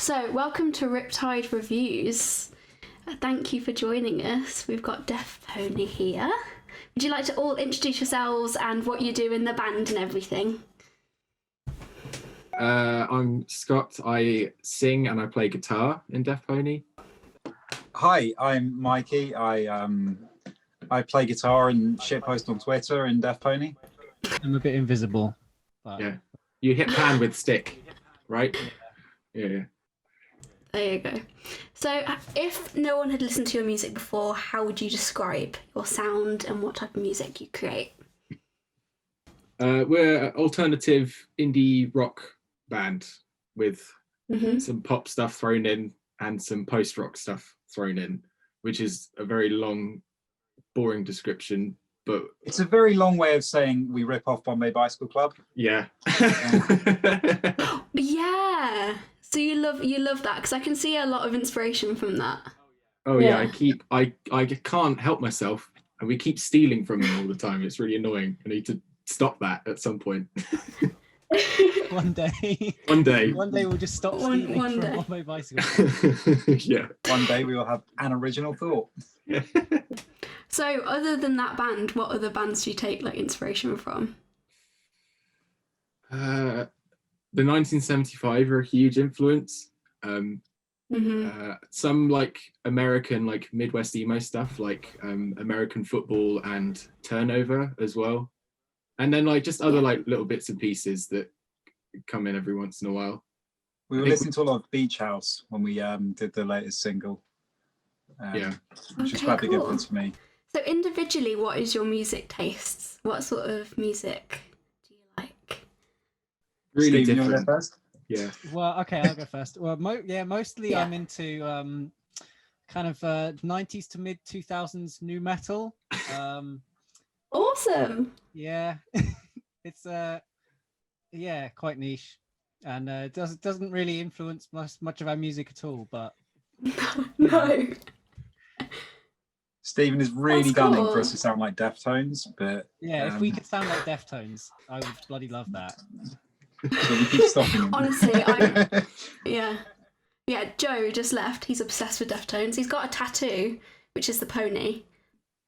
So welcome to Riptide Reviews. Thank you for joining us. We've got Deafpony here. Would you like to all introduce yourselves and what you do in the band and everything? I'm Scott. I sing and I play guitar in Deafpony. Hi, I'm Mikey. I play guitar and shitpost on Twitter in Deafpony. I'm a bit invisible. But... Yeah, you hit pan with stick, right? Yeah. There you go. So if no one had listened to your music before, how would you describe your sound and what type of music you create? We're an alternative indie rock band with some pop stuff thrown in and some post-rock stuff thrown in, which is a very long, boring description, but... It's a very long way of saying we rip off Bombay Bicycle Club. Yeah. Yeah. So you love that, because I can see a lot of inspiration from that. Oh yeah, I can't help myself, and we keep stealing from them all the time. It's really annoying. I need to stop that at some point. One day. One day we'll just stop stealing one from day. Bombay Bicycle. Yeah. One day we will have an original thought. So other than that band, what other bands do you take like inspiration from? The 1975 are a huge influence. Some like American, like Midwest emo stuff, like American football and Turnover as well. And then like just other like little bits and pieces that come in every once in a while. We were listening to a lot of Beach House when we did the latest single. Which is quite a big influence for me. So individually, what is your music tastes? What sort of music do you like? Really Steve, you want to different. go first? Yeah. Well, okay, I'll go first. Well, mostly I'm into kind of 90s to mid 2000s new metal. Awesome. Yeah, it's quite niche, and doesn't really influence much of our music at all. But No. Stephen is really That's gunning cool. for us to sound like Deftones, but yeah, if we could sound like Deftones, I would bloody love that. but we keep stopping him. Honestly, yeah. Joe just left. He's obsessed with Deftones. He's got a tattoo, which is the pony.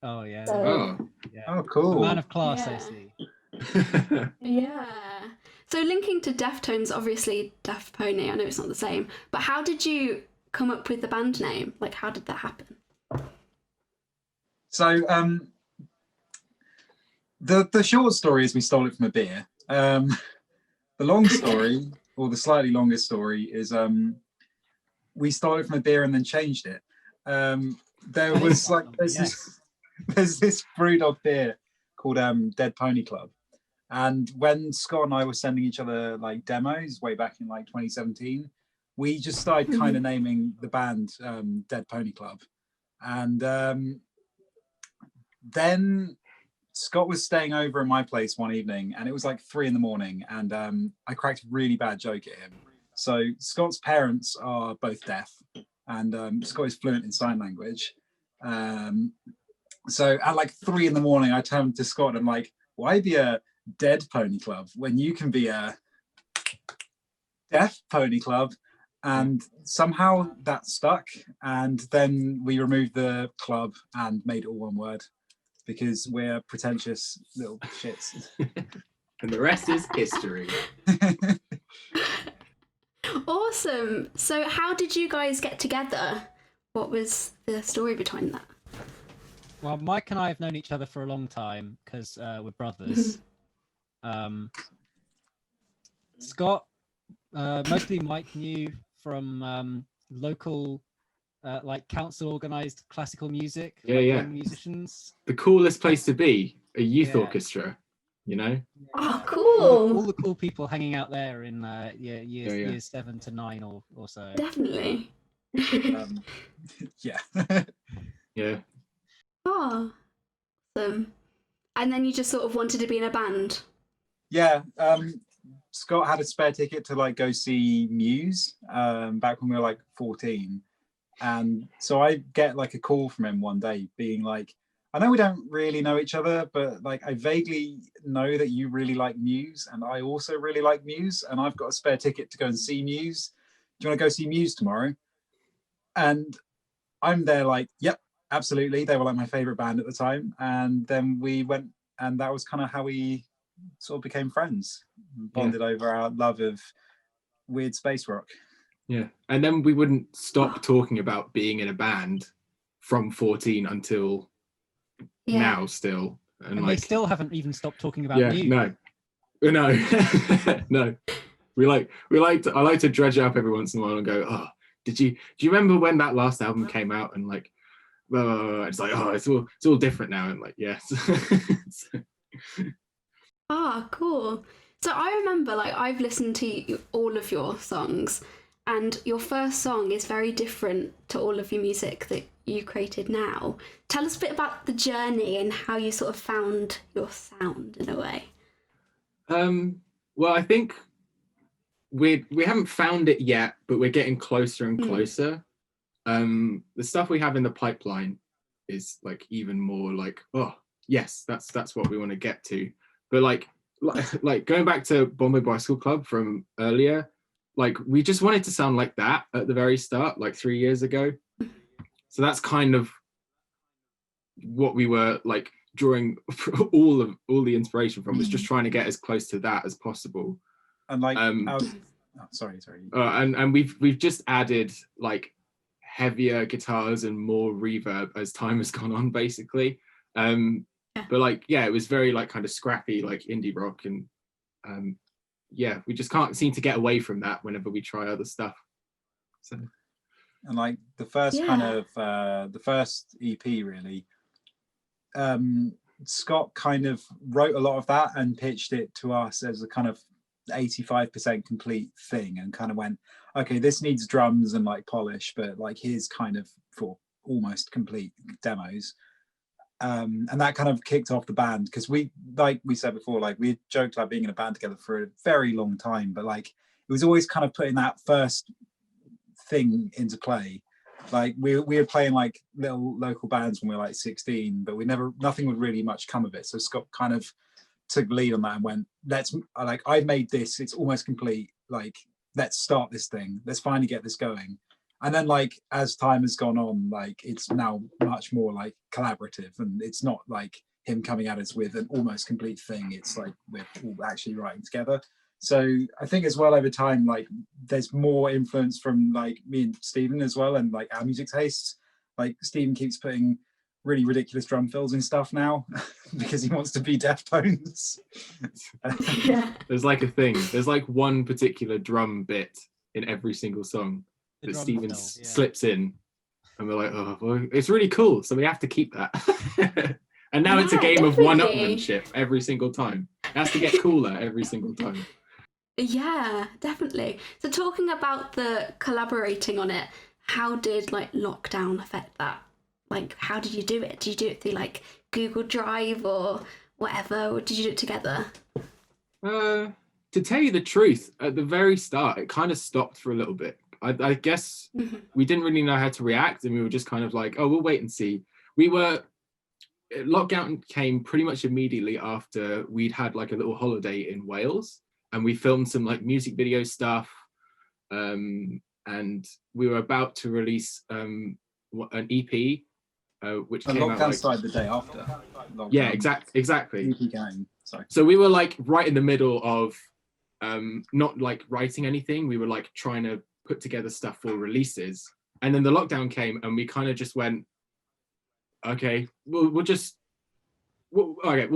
Oh yeah. Oh. Yeah. Oh, cool. A man of class, I Yeah. see. Yeah. So linking to Deftones, obviously Deafpony. I know it's not the same, but how did you come up with the band name? Like, how did that happen? So the short story is we stole it from a beer. The long story, or the slightly longer story, is we stole it from a beer and then changed it. There was like there's this brewdog beer called Dead Pony Club, and when Scott and I were sending each other like demos way back in like 2017, we just started kind of naming the band Dead Pony Club, and then Scott was staying over at my place one evening, and it was like 3 a.m, and I cracked a really bad joke at him. So Scott's parents are both deaf, and Scott is fluent in sign language. So at like 3 a.m, I turned to Scott and I'm like, why be a Dead Pony Club when you can be a Deaf Pony Club? And somehow that stuck, and then we removed the club and made it all one word, because we're pretentious little shits. And the rest is history. Awesome. So how did you guys get together? What was the story behind that? Well, Mike and I have known each other for a long time because we're brothers. Scott, mostly Mike knew from local, like council organised classical music. Yeah. Musicians. The coolest place to be, a youth Yeah. orchestra, you know? Oh, cool. All the cool people hanging out there in years 7 to 9 or so. Definitely. Yeah. Yeah. Oh, awesome. And then you just sort of wanted to be in a band? Yeah. Scott had a spare ticket to like go see Muse back when we were like 14. And so I get like a call from him one day being like, I know we don't really know each other, but like I vaguely know that you really like Muse, and I also really like Muse, and I've got a spare ticket to go and see Muse. you want to go see Muse tomorrow? And I'm there like, yep, absolutely. They were like my favorite band at the time. And then we went, and that was kind of how we sort of became friends, bonded over our love of weird space rock. Yeah. And then we wouldn't stop talking about being in a band from 14 until now still. And they still haven't even stopped talking about Muse. No. No. I like to dredge up every once in a while and go, oh, do you remember when that last album came out? And like, it's like, oh, it's all different now. And like, yes. Cool. So I remember, like, I've listened to all of your songs, and your first song is very different to all of your music that you created now. Tell us a bit about the journey and how you sort of found your sound in a way. Well, I think we haven't found it yet, but we're getting closer and closer. The stuff we have in the pipeline is like even more like, oh yes, that's what we want to get to. But like going back to Bombay Bicycle Club from earlier, like we just wanted to sound like that at the very start, like 3 years ago. So that's kind of what we were like drawing all the inspiration from, was just trying to get as close to that as possible. And like, sorry. And we've just added like heavier guitars and more reverb as time has gone on, basically. But like, yeah, it was very like kind of scrappy, like indie rock, and we just can't seem to get away from that whenever we try other stuff. So, and like the first kind of the first EP really, Scott kind of wrote a lot of that and pitched it to us as a kind of 85% complete thing, and kind of went, okay, this needs drums and like polish, but like here's kind of for almost complete demos. And that kind of kicked off the band, because we, like we said before, like we joked about being in a band together for a very long time, but like it was always kind of putting that first thing into play. Like we were playing like little local bands when we were like 16, but nothing would really much come of it. So Scott kind of took the lead on that and went, I've made this, it's almost complete, like let's start this thing, let's finally get this going. And then like as time has gone on, like it's now much more like collaborative, and it's not like him coming at us with an almost complete thing, it's like we're all actually writing together. So I think as well over time, like there's more influence from like me and Stephen as well, and like our music tastes. Like Stephen keeps putting really ridiculous drum fills and stuff now because he wants to be Deftones. There's like a thing, there's like one particular drum bit in every single song that Stephen slips in, and we're like, oh well, it's really cool, so we have to keep that. And now it's a game of one-upmanship every single time. It has to get cooler every single time. Yeah, definitely. So talking about the collaborating on it, how did like lockdown affect that? Like, how did you do it? Did you do it through like Google Drive or whatever, or did you do it together? To tell you the truth, at the very start, it kind of stopped for a little bit. I guess we didn't really know how to react, and we were just kind of like, oh, we'll wait and see. Lockdown came pretty much immediately after we'd had like a little holiday in Wales, and we filmed some like music video stuff, and we were about to release an EP, which came out like, started the day after. Lockdown. Yeah, exactly. EP game. Sorry. So we were like right in the middle of not like writing anything. We were like trying to put together stuff for releases, and then the lockdown came, and we kind of just went, okay, we'll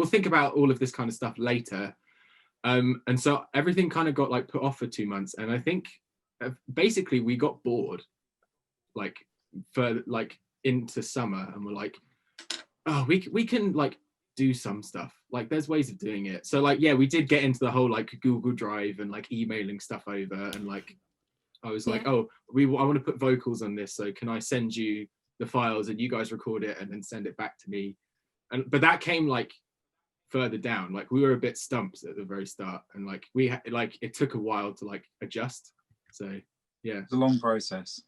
think about all of this kind of stuff later. And so everything kind of got like put off for 2 months, and I think basically we got bored like for like into summer, and we're like, oh, we can like do some stuff, like there's ways of doing it. So like, yeah, we did get into the whole like Google Drive and like emailing stuff over, and like I was like, oh, I want to put vocals on this, so can I send you the files and you guys record it and then send it back to me? But that came like further down. Like we were a bit stumped at the very start, and like it took a while to like adjust. So yeah, it's a long process.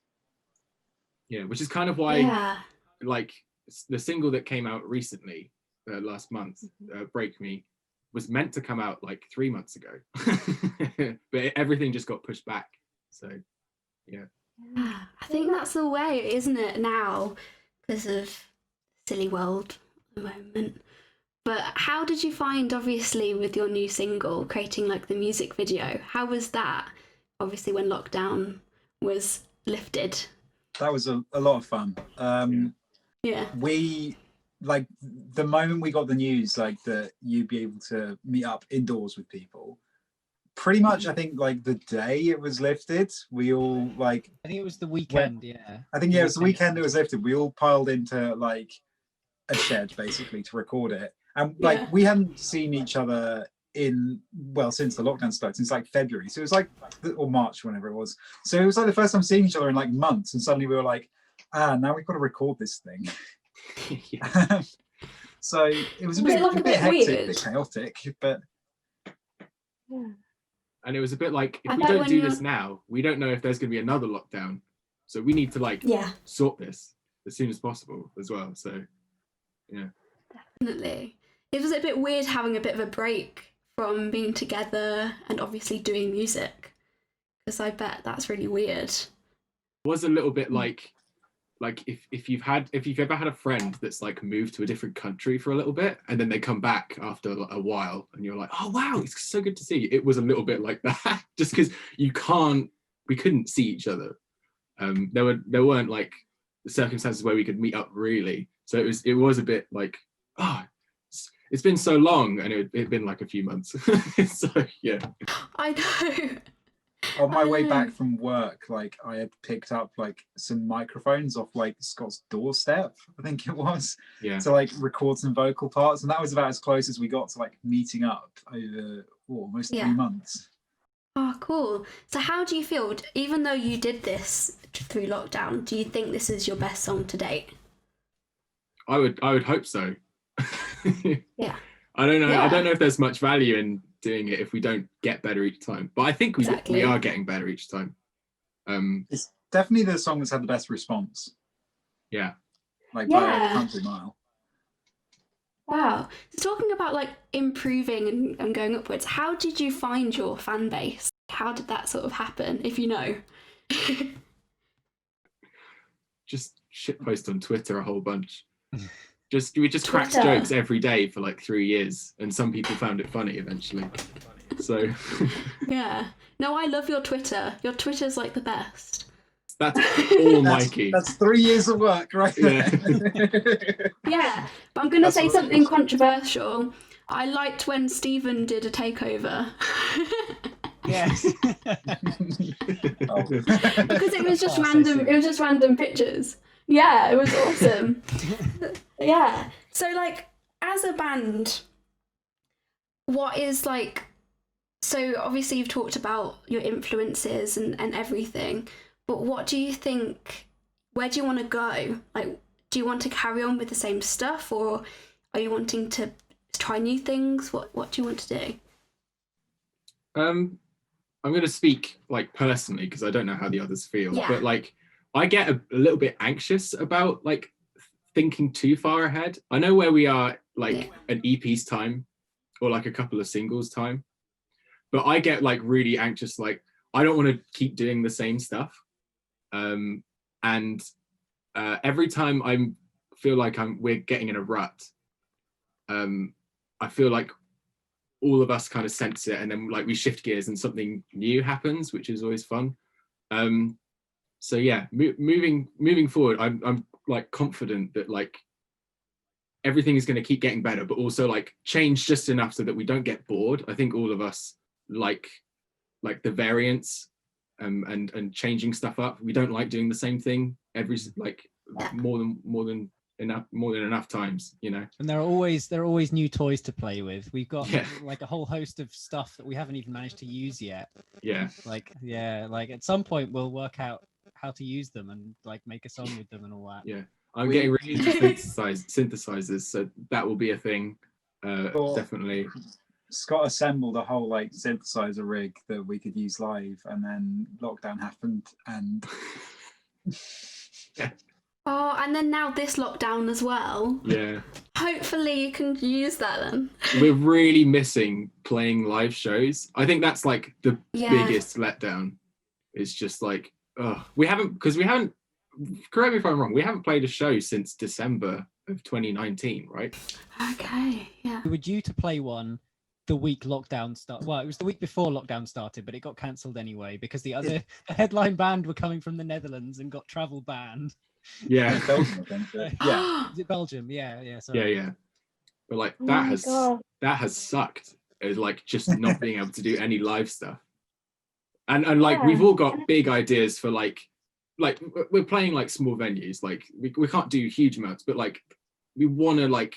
Yeah, which is kind of why like the single that came out recently last month, Break Me, was meant to come out like 3 months ago. But everything just got pushed back. So I think that's the way, isn't it, now, because of silly world at the moment. But how did you find, obviously, with your new single, creating like the music video? How was that? Obviously, when lockdown was lifted. That was a lot of fun. Yeah. We, like, the moment we got the news, like, that you'd be able to meet up indoors with people, pretty much, I think, like, the day it was lifted, we all, like... I think it was the weekend, I think, yeah, it was the weekend it was lifted. We all piled into, like, a shed, basically, to record it. And, like, we hadn't seen each other since the lockdown started, since, like, February. So it was, like, or March, whenever it was. So it was, like, the first time seeing each other in, like, months. And suddenly we were like, now we've got to record this thing. So it was a bit hectic, a bit chaotic, but... And it was a bit like, if we don't do this now, we don't know if there's going to be another lockdown. So we need to, like, sort this as soon as possible as well. So, yeah. Definitely. It was a bit weird having a bit of a break from being together and obviously doing music, because I bet that's really weird. It was a little bit like if you've ever had a friend that's like moved to a different country for a little bit and then they come back after a while and you're like, oh wow, it's so good to see you. It was a little bit like that, just because we couldn't see each other. There weren't like circumstances where we could meet up really, so it was a bit like, it's been so long, and it'd been like a few months. So yeah, I know. On my way back from work, like, I had picked up like some microphones off like Scott's doorstep, I think it was, to like record some vocal parts, and that was about as close as we got to like meeting up over almost 3 months. Oh, cool. So how do you feel, even though you did this through lockdown, do you think this is your best song to date? I would hope so. Yeah. I don't know. Yeah. I don't know if there's much value in doing it if we don't get better each time. But I think we are getting better each time. It's definitely the song that's had the best response. Yeah. Like by a country mile. Wow. So talking about like improving and going upwards, how did you find your fan base? How did that sort of happen, if you know? Just shitpost on Twitter a whole bunch. We just cracked jokes every day for like 3 years, and some people found it funny eventually. So yeah. No, I love your Twitter. Your Twitter's like the best. That's all Mikey. That's 3 years of work, right? Yeah. Yeah. But I'm gonna say something controversial. I liked when Stephen did a takeover. Yes. Because it was just random. It was just random pictures. Yeah, it was awesome. Yeah. So, like, as a band, what is like? So obviously you've talked about your influences and everything, but what do you think? Where do you want to go? Like, do you want to carry on with the same stuff, or are you wanting to try new things? What do you want to do? I'm going to speak like personally because I don't know how the others feel, but like I get a little bit anxious about like thinking too far ahead. I know where we are like an EP's time or like a couple of singles time, but I get like really anxious. Like I don't want to keep doing the same stuff. And every time I feel like we're getting in a rut, I feel like all of us kind of sense it, and then like we shift gears and something new happens, which is always fun. So yeah, moving forward, I'm like confident that like everything is going to keep getting better, but also like change just enough so that we don't get bored. I think all of us like the variance and changing stuff up. We don't like doing the same thing every like more than enough times, you know. And there are always new toys to play with. We've got like a whole host of stuff that we haven't even managed to use yet. Like at some point we'll work out how to use them and like make a song with them and all that. I'm getting really into synthesizers, so that will be a thing. Definitely. Scott assembled a whole like synthesizer rig that we could use live, and then lockdown happened and Oh, and then now this lockdown as well. Yeah. Hopefully you can use that then. We're really missing playing live shows. I think that's like the biggest letdown. It's just like we haven't, correct me if I'm wrong, we haven't played a show since December of 2019, right? Okay, yeah. We were due to play one the week lockdown started. Well, it was the week before lockdown started, but it got cancelled anyway because the headline band were coming from the Netherlands and got travel banned. Yeah. Belgium, I think. Yeah. Is it Belgium? Yeah. Sorry. Yeah. But like that has sucked. Is like just not being able to do any live stuff. And like we've all got big ideas for like we're playing like small venues. Like we can't do huge amounts, but like we want to like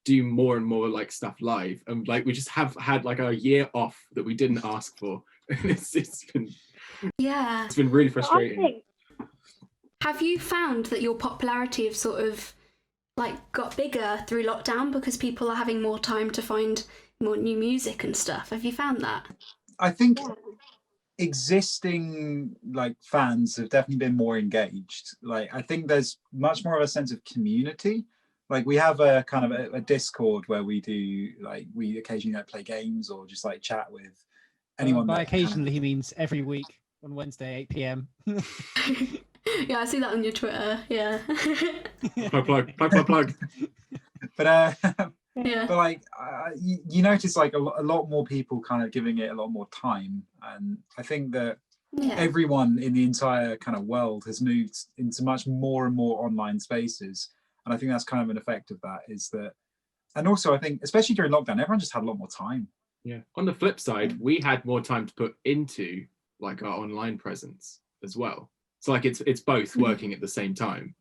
do more and more like stuff live, and like we just have had like a year off that we didn't ask for. it's been really frustrating. Have you found that your popularity have sort of like got bigger through lockdown because people are having more time to find more new music and stuff? Have you found that? I think existing like fans have definitely been more engaged. Like I think there's much more of a sense of community. Like we have a kind of a Discord where we do like we occasionally like play games or just like chat with anyone. By occasionally he means every week on Wednesday 8 p.m. Yeah, I see that on your Twitter. Yeah. plug. But yeah. But like you notice like a lot more people kind of giving it a lot more time, and I think that everyone in the entire kind of world has moved into much more and more online spaces, and I think that's kind of an effect of that. Is that, and also I think especially during lockdown, everyone just had a lot more time. Yeah. On the flip side, we had more time to put into like our online presence as well. So like it's both working at the same time.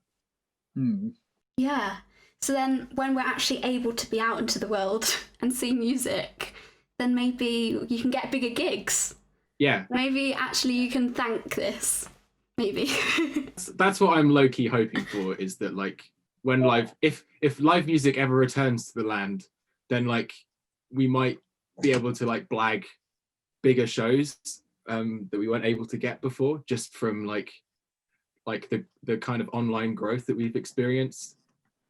Yeah. So then when we're actually able to be out into the world and see music, then maybe you can get bigger gigs. Yeah. Maybe actually you can thank this. Maybe. That's what I'm low-key hoping for, is that like when if live music ever returns to the land, then like we might be able to like blag bigger shows that we weren't able to get before, just from like the kind of online growth that we've experienced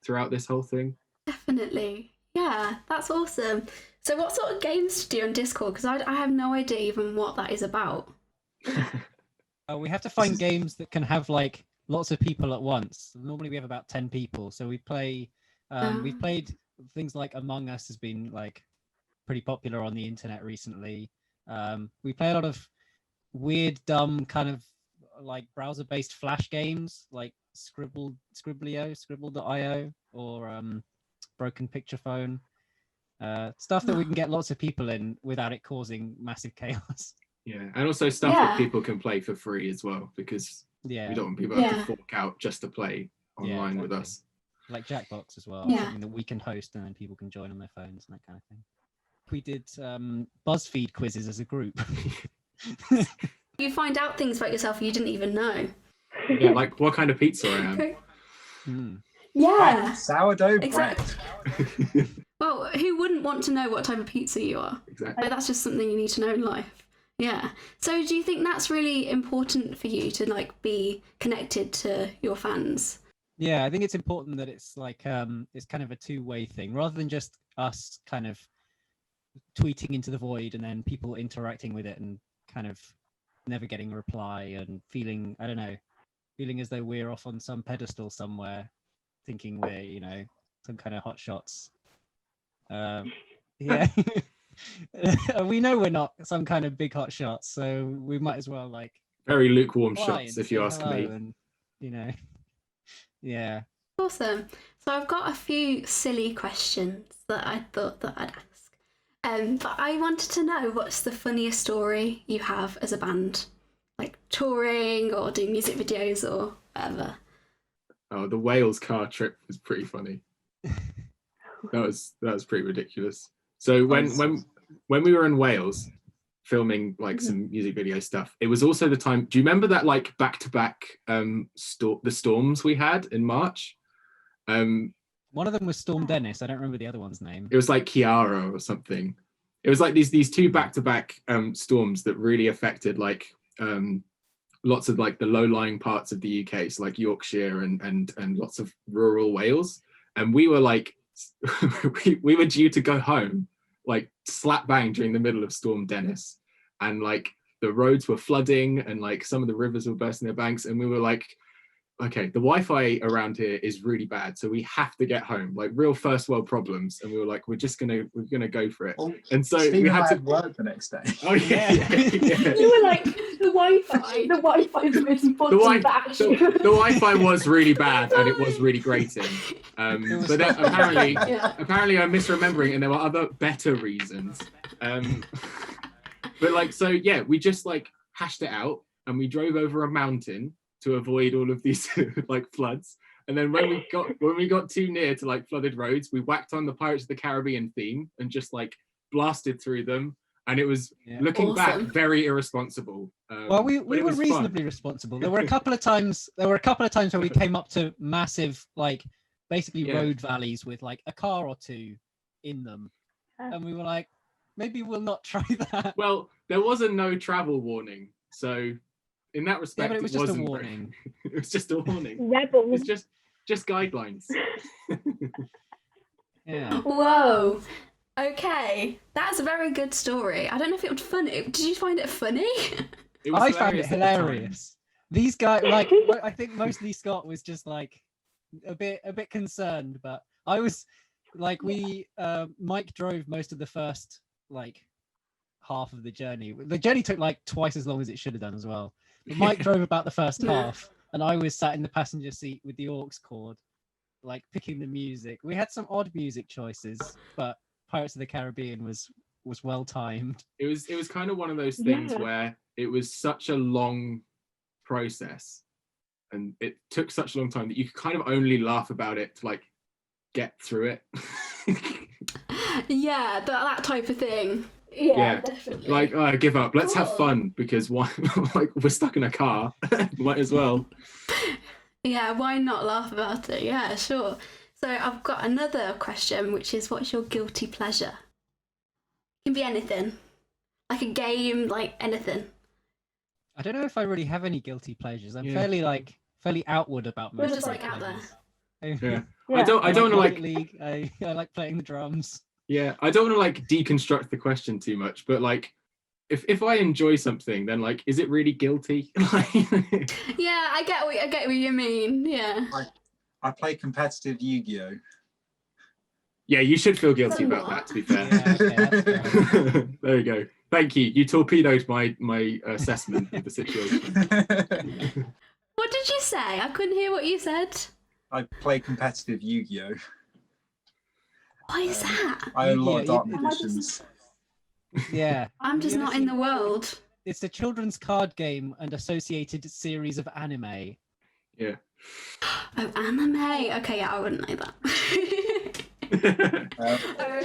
throughout this whole thing. Definitely. Yeah, that's awesome. So what sort of games do you do on Discord? Because I have no idea even what that is about. We have to find games that can have like lots of people at once. Normally we have about 10 people. So we play, we've played things like Among Us has been like pretty popular on the internet recently. We play a lot of weird, dumb kind of like browser-based flash games like Scribble.io or Broken Picture Phone, stuff that we can get lots of people in without it causing massive chaos. Yeah, and also stuff that people can play for free as well, because we don't want people to fork out just to play online with us. Like Jackbox as well, something that we can host and then people can join on their phones and that kind of thing. We did BuzzFeed quizzes as a group. You find out things about yourself you didn't even know. Yeah, like what kind of pizza I am. Yeah. Sourdough bread. Well, who wouldn't want to know what type of pizza you are? Exactly. Like, that's just something you need to know in life. Yeah. So do you think that's really important for you to like be connected to your fans? Yeah, I think it's important that it's like it's kind of a two-way thing rather than just us kind of tweeting into the void and then people interacting with it and kind of never getting a reply and feeling as though we're off on some pedestal somewhere, thinking we're some kind of hot shots. Yeah. We know we're not some kind of big hot shots, so we might as well like very lukewarm shots, if you ask me. And yeah. Awesome. So I've got a few silly questions that I thought that I'd ask. But I wanted to know, what's the funniest story you have as a band? Like touring or doing music videos or whatever. Oh, the Wales car trip was pretty funny. That was pretty ridiculous. So when we were in Wales filming like some music video stuff, it was also the time, do you remember that like back-to-back the storms we had in March? One of them was Storm Dennis. I don't remember the other one's name. It was like Kiara or something. It was like these two back-to-back storms that really affected like lots of like the low-lying parts of the UK, so like Yorkshire and lots of rural Wales. And we were like, we were due to go home like slap bang during the middle of Storm Dennis, and like the roads were flooding and like some of the rivers were bursting their banks, and we were like, okay, the Wi-Fi around here is really bad, so we have to get home, like real first world problems. And we were like, we're gonna go for it. Well, and so Steve we had to work the next day. Oh yeah. You were like, the Wi-Fi is the most important batch. The Wi-Fi was really bad and it was really grating. But then apparently I'm misremembering, and there were other better reasons. But like, so yeah, we just like hashed it out, and we drove over a mountain to avoid all of these like floods. And then when we got too near to like flooded roads, we whacked on the Pirates of the Caribbean theme and just like blasted through them. And it was, looking back, very irresponsible. Well, we were reasonably responsible. There were a couple of times where we came up to massive, like, basically road valleys with like a car or two in them, and we were like, maybe we'll not try that. Well, there was a no travel warning, so in that respect, but it was just a warning. It was just a warning. Rebels. It's just guidelines. Yeah. Whoa. Okay, that's a very good story. I don't know if it was funny. Did you find it funny? I found it hilarious. These guys, like, I think mostly Scott was just like a bit concerned, but I was like, Mike drove most of the first like half of the journey. The journey took like twice as long as it should have done as well. But Mike drove about the first half, and I was sat in the passenger seat with the aux cord, like picking the music. We had some odd music choices, but Pirates of the Caribbean was well timed. It was kind of one of those things where it was such a long process, and it took such a long time that you could kind of only laugh about it to like get through it. Yeah, that type of thing. Yeah, definitely. Like, I give up. Let's have fun, because why? Like, we're stuck in a car. Might as well. Yeah, why not laugh about it? Yeah, sure. So I've got another question, which is, what's your guilty pleasure? It can be anything, like a game, like anything. I don't know if I really have any guilty pleasures. I'm fairly outward about most. We're just of like out there. Yeah. I don't want to like League. I like playing the drums. Yeah, I don't want to like deconstruct the question too much, but like, if I enjoy something, then like, is it really guilty? Yeah, I get what you mean. Yeah. I play competitive Yu-Gi-Oh. Yeah, you should feel guilty about that, to be fair. Yeah, okay, there you go. Thank you. You torpedoed my assessment of the situation. What did you say? I couldn't hear what you said. I play competitive Yu-Gi-Oh. What is that? I own a lot of Dark Magicians. Yeah. I'm just not in the world. It's a children's card game and associated series of anime. Yeah. Oh, anime. Okay, yeah, I wouldn't know that.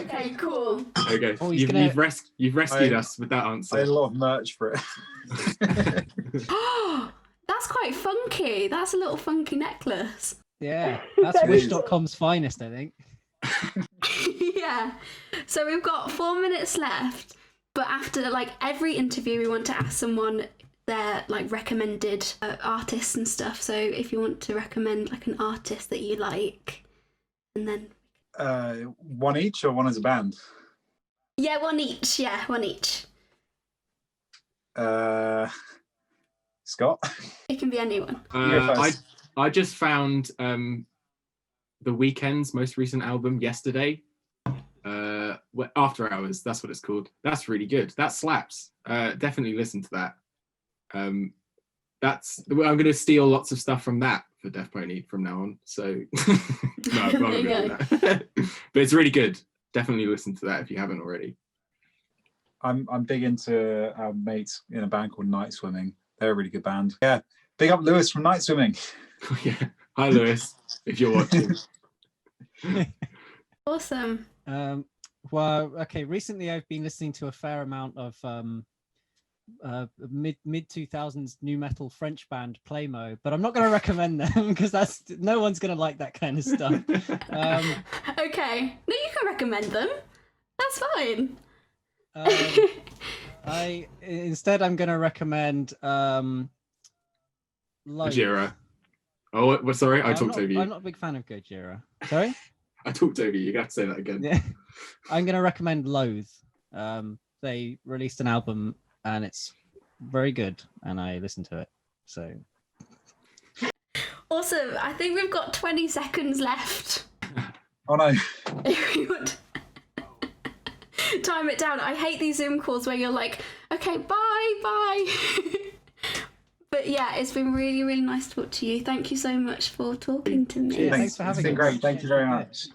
Okay, cool. Okay, Oh, you've rescued us with that answer. I had a lot of merch for it. That's quite funky. That's a little funky necklace. Yeah, that's Wish.com's finest, I think. Yeah. So we've got 4 minutes left, but after like every interview, we want to ask someone their like recommended artists and stuff. So if you want to recommend like an artist that you like, and then one each or one as a band? Yeah, one each. Yeah, one each. Scott? It can be anyone. I just found The Weeknd's most recent album yesterday. After Hours, that's what it's called. That's really good. That slaps. Definitely listen to that. I'm going to steal lots of stuff from that for Deafpony from now on. So no, I'm not doing that. But it's really good. Definitely listen to that if you haven't already. I'm big into our mates in a band called Night Swimming. They're a really good band. Yeah, big up Lewis from Night Swimming. Yeah. Hi Lewis, if you're watching. Awesome. Well, okay. Recently, I've been listening to a fair amount of mid 2000s new metal French band Playmo, but I'm not going to recommend them because no one's going to like that kind of stuff. Okay, no, you can recommend them. That's fine. Instead, I'm going to recommend Gojira. Oh, sorry, I talked over you. I'm not a big fan of Gojira. Sorry? I talked over you. You got to say that again. Yeah. I'm going to recommend Loathe. They released an album and it's very good, and I listened to it. So Awesome. I think we've got 20 seconds left. Oh no. If we would time it down. I hate these Zoom calls where you're like, okay, bye. But yeah, it's been really, really nice to talk to you. Thank you so much for talking to me. Thanks for having It's been us. great. Thank you very much.